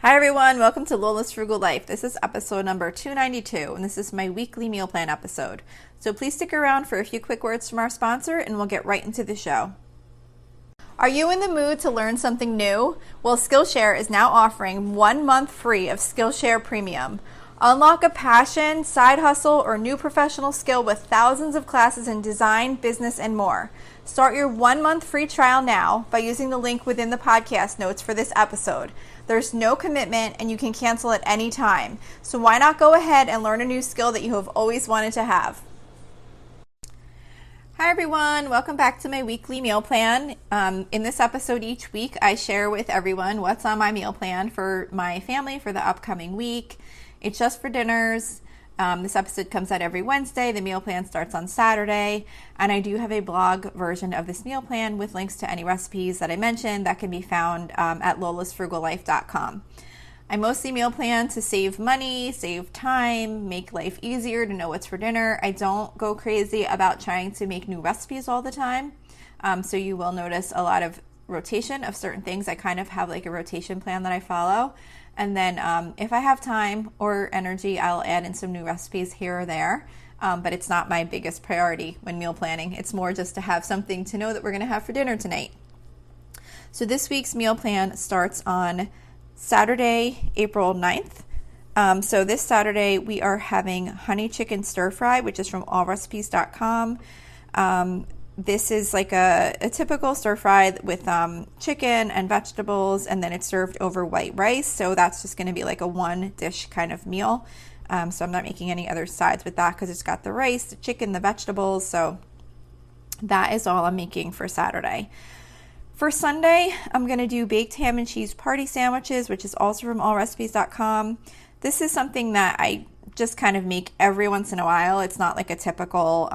Hi everyone, welcome to Lola's Frugal Life. This is episode number 292, and this is my weekly meal plan episode. So please stick around for a few quick words from our sponsor, and we'll get right into the show. Are you in the mood to learn something new? Well, Skillshare is now offering 1 month free of Skillshare Premium. Unlock a passion, side hustle, or new professional skill with thousands of classes in design, business, and more. Start your 1 month free trial now by using the link within the podcast notes for this episode. There's no commitment and you can cancel at any time. So why not go ahead and learn a new skill that you have always wanted to have? Hi everyone, welcome back to my weekly meal plan. In this episode each week, I share with everyone what's on my meal plan for my family for the upcoming week. It's just for dinners. This episode comes out every Wednesday. The meal plan starts on Saturday. And I do have a blog version of this meal plan with links to any recipes that I mentioned that can be found at lolasfrugallife.com. I mostly meal plan to save money, save time, make life easier to know what's for dinner. I don't go crazy about trying to make new recipes all the time. So you will notice a lot of rotation of certain things. I kind of have like a rotation plan that I follow. And then if I have time or energy, I'll add in some new recipes here or there. But it's not my biggest priority when meal planning. It's more just to have something to know that we're going to have for dinner tonight. So this week's meal plan starts on Saturday, April 9th. So this Saturday, we are having honey chicken stir fry, which is from allrecipes.com. This is like a typical stir fry with chicken and vegetables, and then it's served over white rice. So that's just going to be like a one dish kind of meal. So I'm not making any other sides with that because it's got the rice, the chicken, the vegetables. So that is all I'm making for Saturday. For Sunday, I'm going to do baked ham and cheese party sandwiches, which is also from allrecipes.com. This is something that I just kind of make every once in a while. It's not like a typical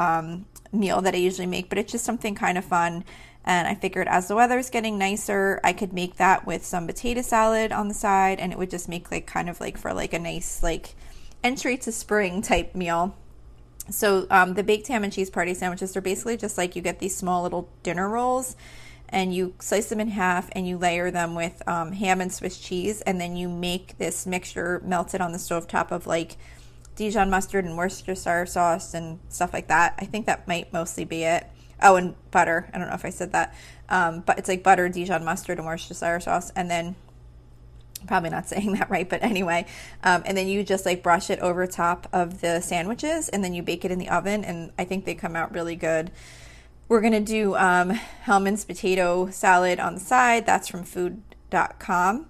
meal that I usually make, but it's just something kind of fun. And I figured as the weather is getting nicer, I could make that with some potato salad on the side, and it would just make like kind of like for like a nice like entry to spring type meal. So the baked ham and cheese party sandwiches are basically just like you get these small little dinner rolls and you slice them in half and you layer them with ham and Swiss cheese, and then you make this mixture melted on the stovetop of like Dijon mustard and Worcestershire sauce and stuff like that. I think that might mostly be it. Oh, and butter. I don't know if I said that. But it's like butter, Dijon mustard, and Worcestershire sauce. And then, I'm probably not saying that right, but anyway. And then you just like brush it over top of the sandwiches, and then you bake it in the oven. And I think they come out really good. We're going to do Hellman's potato salad on the side. That's from food.com.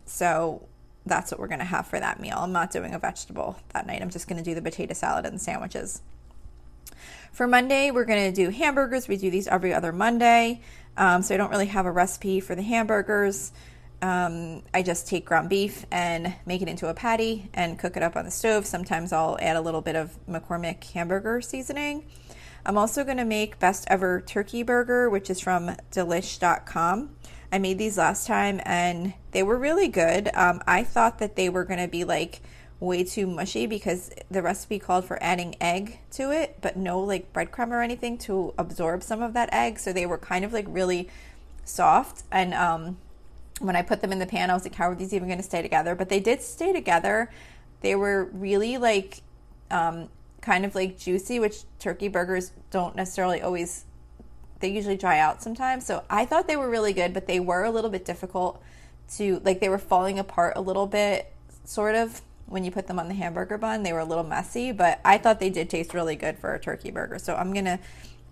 So that's what we're going to have for that meal. I'm not doing a vegetable that night. I'm just going to do the potato salad and the sandwiches. For Monday, we're going to do hamburgers. We do these every other Monday. So I don't really have a recipe for the hamburgers. I just take ground beef and make it into a patty and cook it up on the stove. Sometimes I'll add a little bit of McCormick hamburger seasoning. I'm also going to make best ever turkey burger, which is from delish.com. I made these last time and they were really good. I thought that they were going to be like way too mushy because the recipe called for adding egg to it, but no like breadcrumb or anything to absorb some of that egg. So they were kind of like really soft. And when I put them in the pan, I was like, how are these even going to stay together? But they did stay together. They were really like kind of like juicy, which turkey burgers don't necessarily always, they usually dry out sometimes. So I thought they were really good, but they were a little bit difficult to, like they were falling apart a little bit, sort of, when you put them on the hamburger bun. They were a little messy, but I thought they did taste really good for a turkey burger. So I'm going to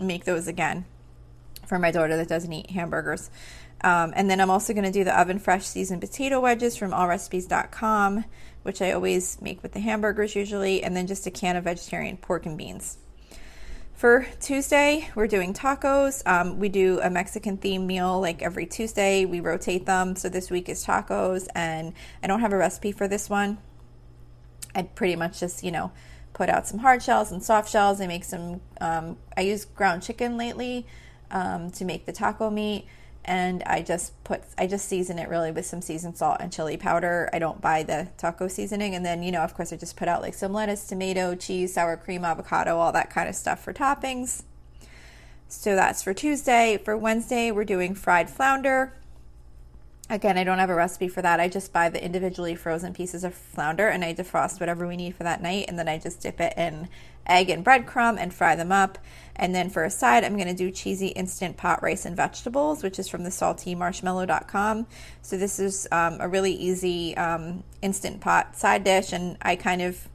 make those again for my daughter that doesn't eat hamburgers. And then I'm also going to do the oven fresh seasoned potato wedges from allrecipes.com, which I always make with the hamburgers usually, and then just a can of vegetarian pork and beans. For Tuesday, we're doing tacos. We do a Mexican themed meal like every Tuesday. We rotate them. So this week is tacos, and I don't have a recipe for this one. I pretty much just, put out some hard shells and soft shells. I make some, I use ground chicken lately to make the taco meat. And I just season it really with some seasoned salt and chili powder. I don't buy the taco seasoning. And then, of course, I just put out like some lettuce, tomato, cheese, sour cream, avocado, all that kind of stuff for toppings. So that's for Tuesday. For Wednesday, we're doing fried flounder. Again, I don't have a recipe for that. I just buy the individually frozen pieces of flounder and I defrost whatever we need for that night. And then I just dip it in egg and breadcrumb and fry them up. And then for a side, I'm going to do cheesy instant pot rice and vegetables, which is from the saltymarshmallow.com. So this is a really easy instant pot side dish. And I kind of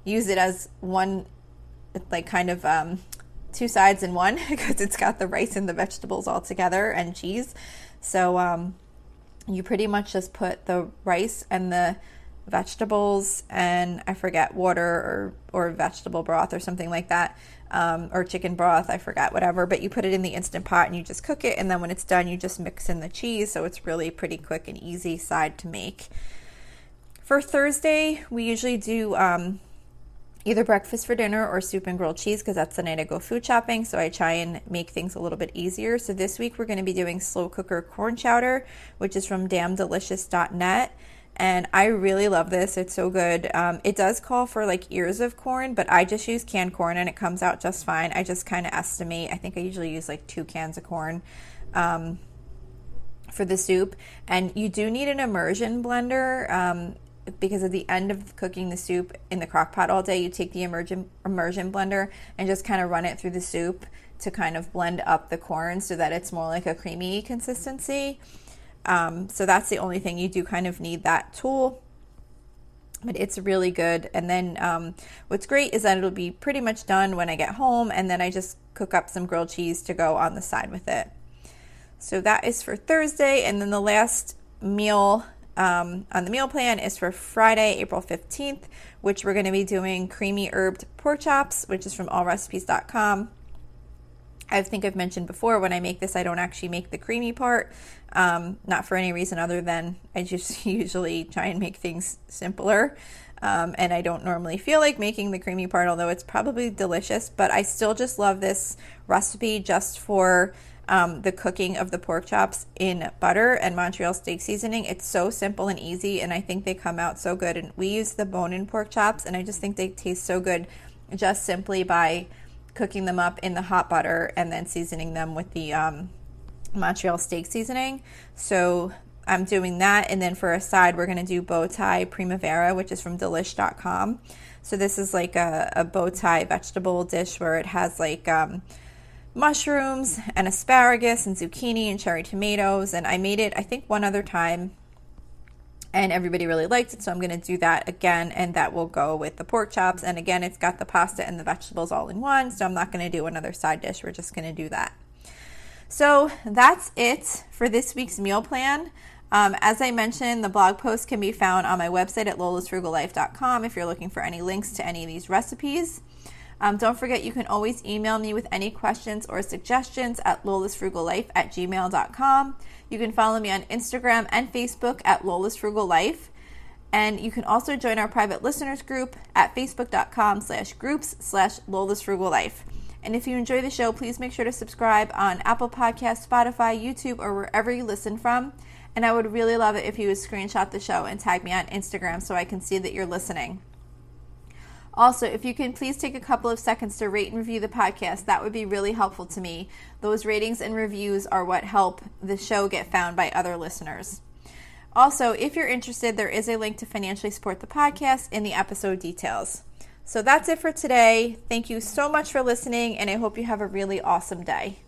use it as one, like kind of two sides in one because it's got the rice and the vegetables all together and cheese. So you pretty much just put the rice and the vegetables and I forget water or vegetable broth or something like that, or chicken broth, I forgot, whatever, but you put it in the Instant Pot and you just cook it, and then when it's done you just mix in the cheese, so it's really pretty quick and easy side to make. For Thursday, we usually do either breakfast for dinner or soup and grilled cheese because that's the night I go food shopping, so I try and make things a little bit easier. So this week we're going to be doing slow cooker corn chowder, which is from damndelicious.net, and I really love this. It's so good. It does call for like ears of corn, but I just use canned corn and it comes out just fine. I just kind of estimate, I think I usually use like 2 cans of corn for the soup, and you do need an immersion blender because at the end of cooking the soup in the crock pot all day, you take the immersion blender and just kind of run it through the soup to kind of blend up the corn so that it's more like a creamy consistency. So that's the only thing. You do kind of need that tool, but it's really good. And then what's great is that it'll be pretty much done when I get home, and then I just cook up some grilled cheese to go on the side with it. So that is for Thursday, and then the last meal on the meal plan is for Friday, April 15th, which we're going to be doing creamy herbed pork chops, which is from allrecipes.com. I think I've mentioned before, when I make this, I don't actually make the creamy part, not for any reason other than I just usually try and make things simpler, and I don't normally feel like making the creamy part, although it's probably delicious, but I still just love this recipe just for the cooking of the pork chops in butter and Montreal steak seasoning. It's so simple and easy, and I think they come out so good. And we use the bone-in pork chops, and I just think they taste so good just simply by cooking them up in the hot butter and then seasoning them with the Montreal steak seasoning. So I'm doing that, and then for a side, we're going to do bow tie primavera, which is from delish.com. So this is like a bow tie vegetable dish where it has like mushrooms and asparagus and zucchini and cherry tomatoes, and I made it I think one other time and everybody really liked it, so I'm going to do that again, and that will go with the pork chops. And again, it's got the pasta and the vegetables all in one, so I'm not going to do another side dish. We're just going to do that. So that's it for this week's meal plan. As I mentioned, the blog post can be found on my website at lolasfrugallife.com if you're looking for any links to any of these recipes. Don't forget, you can always email me with any questions or suggestions at lolasfrugallife@gmail.com. You can follow me on Instagram and Facebook at lolasfrugallife. And you can also join our private listeners group at facebook.com/groups/lolasfrugallife. And if you enjoy the show, please make sure to subscribe on Apple Podcasts, Spotify, YouTube, or wherever you listen from. And I would really love it if you would screenshot the show and tag me on Instagram so I can see that you're listening. Also, if you can please take a couple of seconds to rate and review the podcast, that would be really helpful to me. Those ratings and reviews are what help the show get found by other listeners. Also, if you're interested, there is a link to financially support the podcast in the episode details. So that's it for today. Thank you so much for listening, and I hope you have a really awesome day.